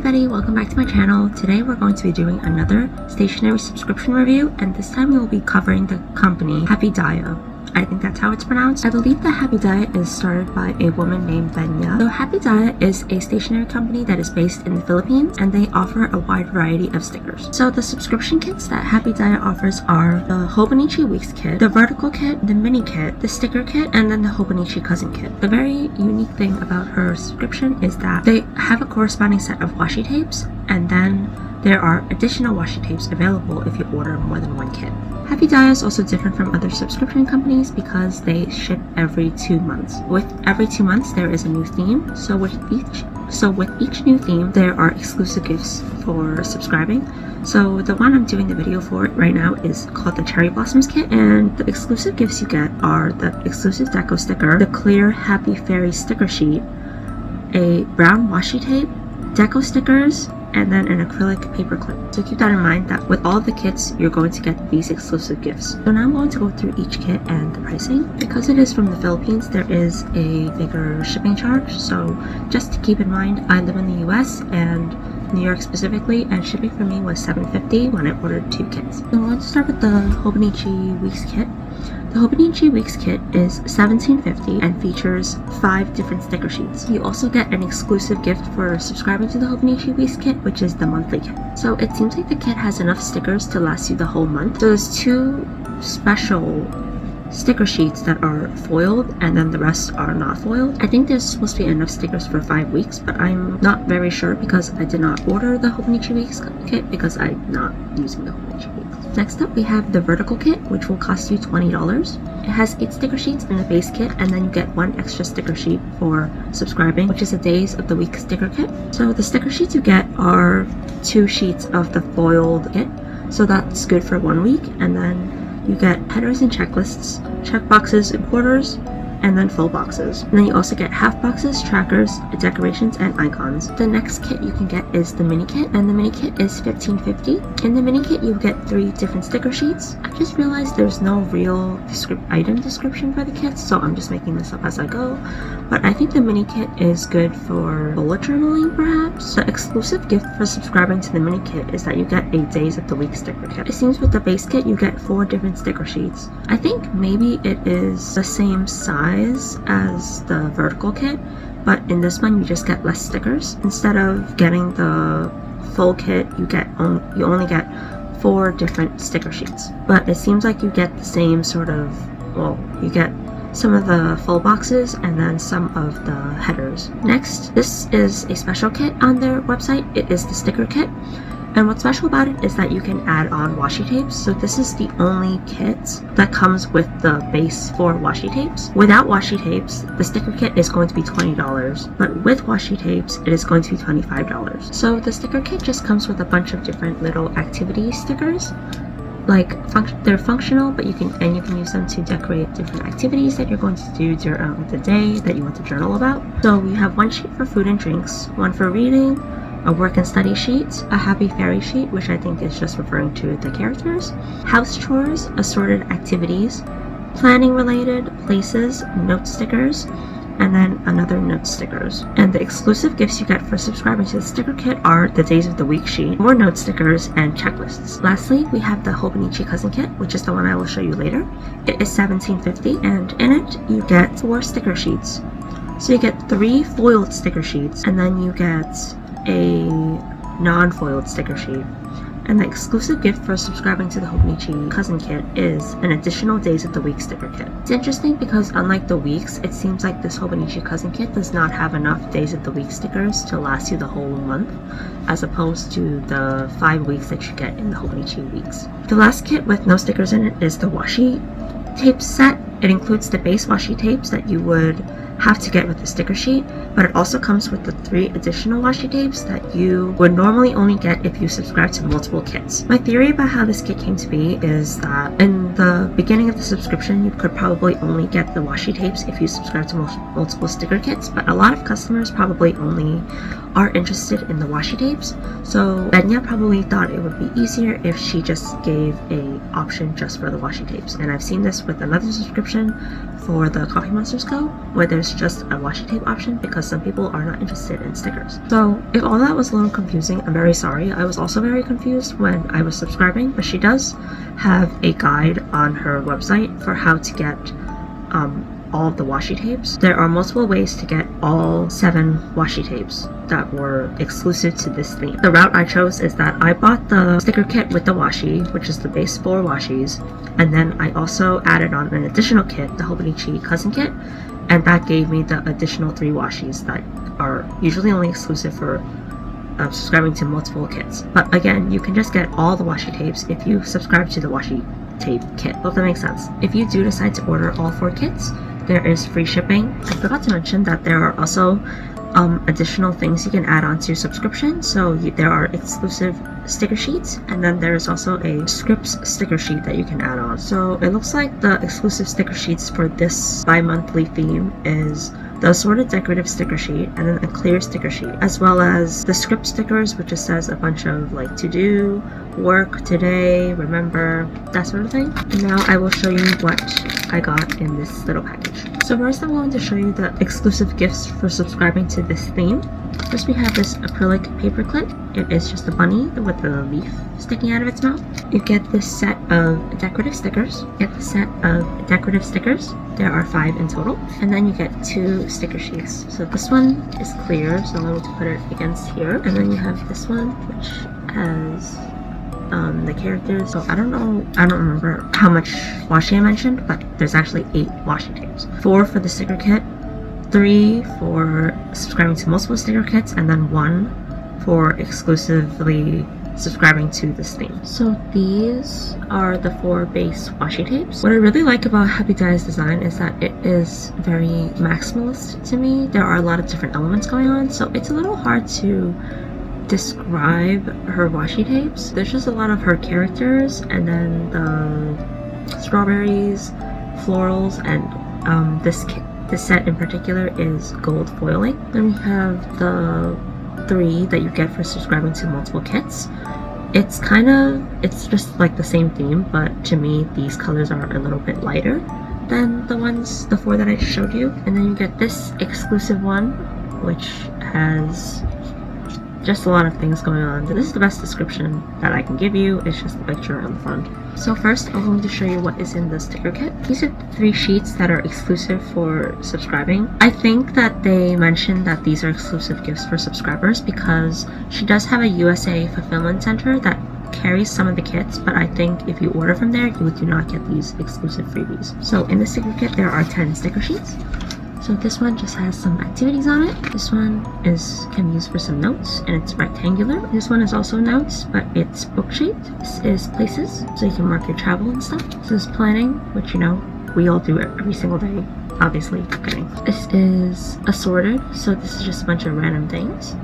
everybody, welcome back to my channel. Today we're going to be doing another stationery subscription review, and this time we will be covering the company Happydaya. I think that's how it's pronounced. I believe that Happydaya is started by a woman named Benya. So Happydaya is a stationery company that is based in the Philippines, and they offer a wide variety of stickers. So the subscription kits that Happydaya offers are the Hobonichi Weeks kit, the vertical kit, the mini kit, the sticker kit, and then the Hobonichi cousin kit. The very unique thing about her subscription is that they have a corresponding set of washi tapes, and then there are additional washi tapes available if you order more than one kit. Happydaya is also different from other subscription companies because they ship every 2 months. With every 2 months, there is a new theme. So with each new theme, there are exclusive gifts for subscribing. So the one I'm doing the video for right now is called the Cherry Blossoms kit, and the exclusive gifts you get are the exclusive deco sticker, the clear Happy Fairy sticker sheet, a brown washi tape, deco stickers, and then an acrylic paper clip. So keep that in mind that with all of the kits, you're going to get these exclusive gifts. So now I'm going to go through each kit and the pricing. Because it is from the Philippines, there is a bigger shipping charge. So just to keep in mind, I live in the US and New York specifically, and shipping for me was $7.50 when I ordered 2 kits. So I'm going to start with the Hobonichi Weeks kit. The Hobonichi Weeks kit is $17.50 and features 5 different sticker sheets. You also get an exclusive gift for subscribing to the Hobonichi Weeks kit, which is the monthly kit. So it seems like the kit has enough stickers to last you the whole month. So there's 2 special sticker sheets that are foiled, and then the rest are not foiled. I think there's supposed to be enough stickers for 5 weeks, but I'm not very sure because I did not order the Hobonichi Weeks kit because I'm not using the Hobonichi Weeks. Next up, we have the vertical kit, which will cost you $20. It has 8 sticker sheets in the base kit, and then you get 1 extra sticker sheet for subscribing, which is a Days of the Week sticker kit. So the sticker sheets you get are 2 sheets of the foiled kit, so that's good for 1 week, and then you get headers and checklists, check boxes and quarters, and then full boxes. And then you also get half boxes, trackers, decorations, and icons. The next kit you can get is the mini kit, and the mini kit is $15.50. In the mini kit, you get 3 different sticker sheets. I just realized there's no real item description for the kits, so I'm just making this up as I go. But I think the mini kit is good for bullet journaling, perhaps. The exclusive gift for subscribing to the mini kit is that you get a Days of the Week sticker kit. It seems with the base kit, you get 4 different sticker sheets. I think maybe it is the same size as the vertical kit, but in this one you just get less stickers. Instead of getting the full kit, you only get 4 different sticker sheets. But it seems like you get the same sort of, well, you get some of the full boxes and then some of the headers. Next, this is a special kit on their website. It is the sticker kit. And what's special about it is that you can add on washi tapes. So this is the only kit that comes with the base 4 washi tapes. Without washi tapes, the sticker kit is going to be $20, but with washi tapes, it is going to be $25. So the sticker kit just comes with a bunch of different little activity stickers. Like they're functional, but you can use them to decorate different activities that you're going to do during the day that you want to journal about. So we have 1 sheet for food and drinks, 1 for reading, a work and study sheet, a Happy Fairy sheet, which I think is just referring to the characters, house chores, assorted activities, planning related, places, note stickers, and then another note stickers. And the exclusive gifts you get for subscribing to the sticker kit are the Days of the Week sheet, more note stickers, and checklists. Lastly, we have the Hobonichi cousin kit, which is the one I will show you later. It is $17.50, and in it you get 4 sticker sheets. So you get 3 foiled sticker sheets, and then you get a non-foiled sticker sheet. And the exclusive gift for subscribing to the Hobonichi cousin kit is an additional Days of the Week sticker kit. It's interesting because unlike the weeks, it seems like this Hobonichi cousin kit does not have enough Days of the Week stickers to last you the whole month, as opposed to the 5 weeks that you get in the Hobonichi Weeks. The last kit with no stickers in it is the washi tape set. It includes the base washi tapes that you would have to get with the sticker sheet, but it also comes with the 3 additional washi tapes that you would normally only get if you subscribe to multiple kits. My theory about how this kit came to be is that in the beginning of the subscription, you could probably only get the washi tapes if you subscribe to multiple sticker kits, but a lot of customers probably only are interested in the washi tapes. So Benya probably thought it would be easier if she just gave a option just for the washi tapes. And I've seen this with another subscription for the Coffee Monsters Co, where there's just a washi tape option because some people are not interested in stickers. So if all that was a little confusing, I'm very sorry. I was also very confused when I was subscribing, but she does have a guide on her website for how to get all of the washi tapes. There are multiple ways to get all 7 washi tapes that were exclusive to this theme. The route I chose is that I bought the sticker kit with the washi, which is the base 4 washis, and then I also added on an additional kit, the Hobonichi Cousin Kit, and that gave me the additional 3 washis that are usually only exclusive for subscribing to multiple kits. But again, you can just get all the washi tapes if you subscribe to the washi tape kit. Hope that makes sense. If you do decide to order all 4 kits, there is free shipping. I forgot to mention that there are also additional things you can add on to subscription. So there are exclusive sticker sheets, and then there is also a scripts sticker sheet that you can add on. So it looks like the exclusive sticker sheets for this bi-monthly theme is the assorted decorative sticker sheet, and then a clear sticker sheet, as well as the script stickers, which just says a bunch of like to do, work, today, remember, that sort of thing. And now I will show you what I got in this little package. So first I'm going to show you the exclusive gifts for subscribing to this theme. First we have this acrylic paper clip. It is just a bunny with a leaf sticking out of its mouth. You get this set of decorative stickers. There are 5 in total. And then you get 2 sticker sheets. So this one is clear, so I'm going to put it against here. And then you have this one, which has the characters. So I don't remember how much washi I mentioned, but there's actually 8 washi tapes. 4 for the sticker kit, 3 for subscribing to multiple sticker kits, and then 1 for exclusively subscribing to this theme. So these are the 4 base washi tapes. What I really like about Happydaya's design is that it is very maximalist to me. There are a lot of different elements going on, so it's a little hard to describe her washi tapes. There's just a lot of her characters, and then the strawberries, florals, and this set in particular is gold foiling. Then we have the 3 that you get for subscribing to multiple kits. It's just like the same theme, but to me these colors are a little bit lighter than the 4 that I showed you. And then you get this exclusive one, which has just a lot of things going on. This is the best description that I can give you. It's just a picture on the front. So first I'm going to show you what is in the sticker kit. These are 3 sheets that are exclusive for subscribing. I think that they mentioned that these are exclusive gifts for subscribers because she does have a USA fulfillment center that carries some of the kits, but I think if you order from there, you do not get these exclusive freebies. So in the sticker kit, there are 10 sticker sheets. So this one just has some activities on it. This one can be used for some notes, and it's rectangular. This one is also notes, but it's book shaped. This is places, so you can mark your travel and stuff. This is planning, which you know we all do it every single day. Obviously, kidding. This is assorted, so this is just a bunch of random things.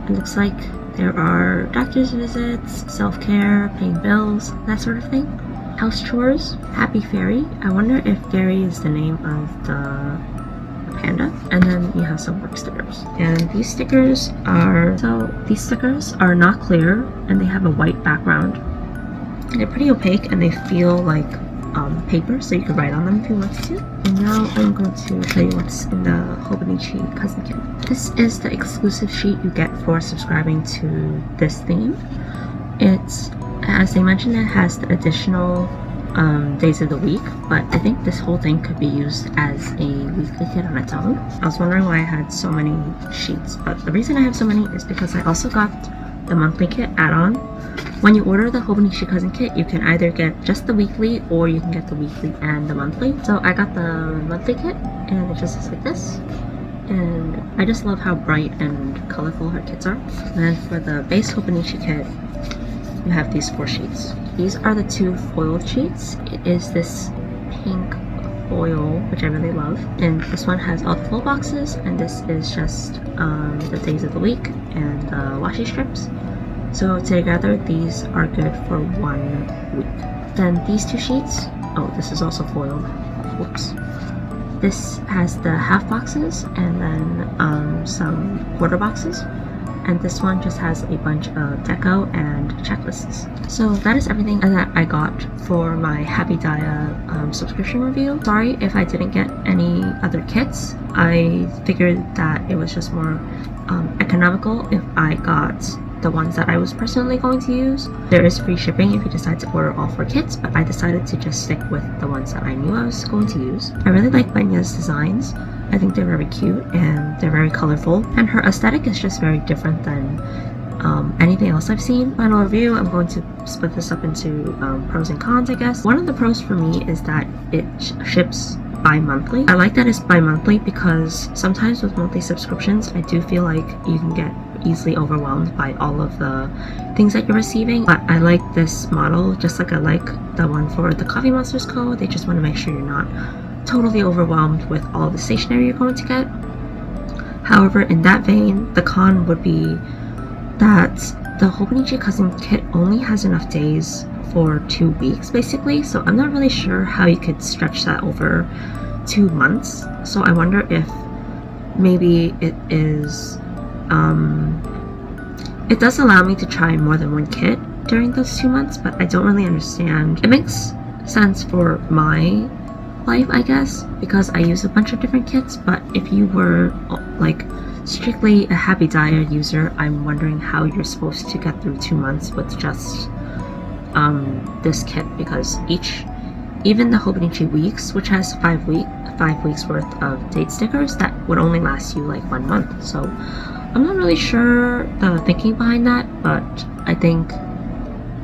It looks like there are doctor's visits, self-care, paying bills, that sort of thing. House chores, Happy Fairy. I wonder if Fairy is the name of the panda. And then you have some work stickers. And these stickers are not clear, and they have a white background. And they're pretty opaque, and they feel like paper, so you can write on them if you want to. And now I'm going to show you what's in the Hobonichi Cousin Kit. This is the exclusive sheet you get for subscribing to this theme. It's, as they mentioned, it has the additional days of the week, but I think this whole thing could be used as a weekly kit on its own. I was wondering why I had so many sheets, but the reason I have so many is because I also got the monthly kit add-on. When you order the Hobonichi Cousin Kit, you can either get just the weekly or you can get the weekly and the monthly. So I got the monthly kit, and it just looks like this. And I just love how bright and colorful her kits are. And then for the base Hobonichi kit, you have these 4 sheets. These are the 2 foiled sheets. It is this pink foil, which I really love. And this one has all the full boxes, and this is just the days of the week and the washi strips. So together, these are good for 1 week. Then these 2 sheets, oh, this is also foiled. Whoops. This has the half boxes and then some quarter boxes. and this one just has a bunch of deco and checklists. So that is everything that I got for my Happydaya subscription review. Sorry if I didn't get any other kits. I figured that it was just more economical if I got the ones that I was personally going to use. There is free shipping if you decide to order all 4 kits, but I decided to just stick with the ones that I knew I was going to use. I really like Benya's designs. I think they're very cute and they're very colorful, and her aesthetic is just very different than anything else I've seen. Final review, I'm going to split this up into pros and cons, I guess. One of the pros for me is that it ships bi-monthly. I like that it's bi-monthly because sometimes with monthly subscriptions, I do feel like you can get easily overwhelmed by all of the things that you're receiving. But I like this model just like I like the one for the Coffee Monsters Co. They just want to make sure you're not totally overwhelmed with all the stationery you're going to get. However, in that vein, the con would be that the Hobonichi Cousin kit only has enough days for 2 weeks basically, so I'm not really sure how you could stretch that over 2 months. So I wonder if maybe it is it does allow me to try more than one kit during those 2 months, but I don't really understand. It makes sense for my life, I guess, because I use a bunch of different kits, but if you were like strictly a Happydaya user, I'm wondering how you're supposed to get through 2 months with just this kit, because even the Hobonichi Weeks, which has 5 weeks worth of date stickers, that would only last you like 1 month. So I'm not really sure the thinking behind that, but I think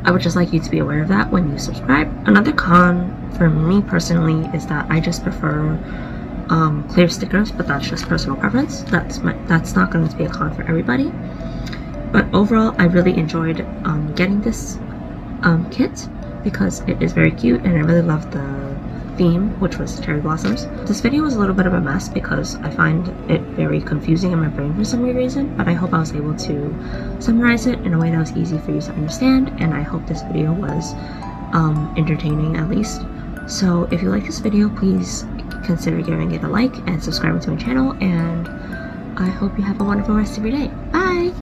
I would just like you to be aware of that when you subscribe. Another con for me personally is that I just prefer clear stickers, but that's just personal preference. That's not going to be a con for everybody. But overall, I really enjoyed getting this kit because it is very cute and I really love the theme, which was cherry blossoms. This video was a little bit of a mess because I find it very confusing in my brain for some weird reason, but I hope I was able to summarize it in a way that was easy for you to understand, and I hope this video was entertaining at least. So if you like this video, please consider giving it a like and subscribing to my channel, and I hope you have a wonderful rest of your day. Bye!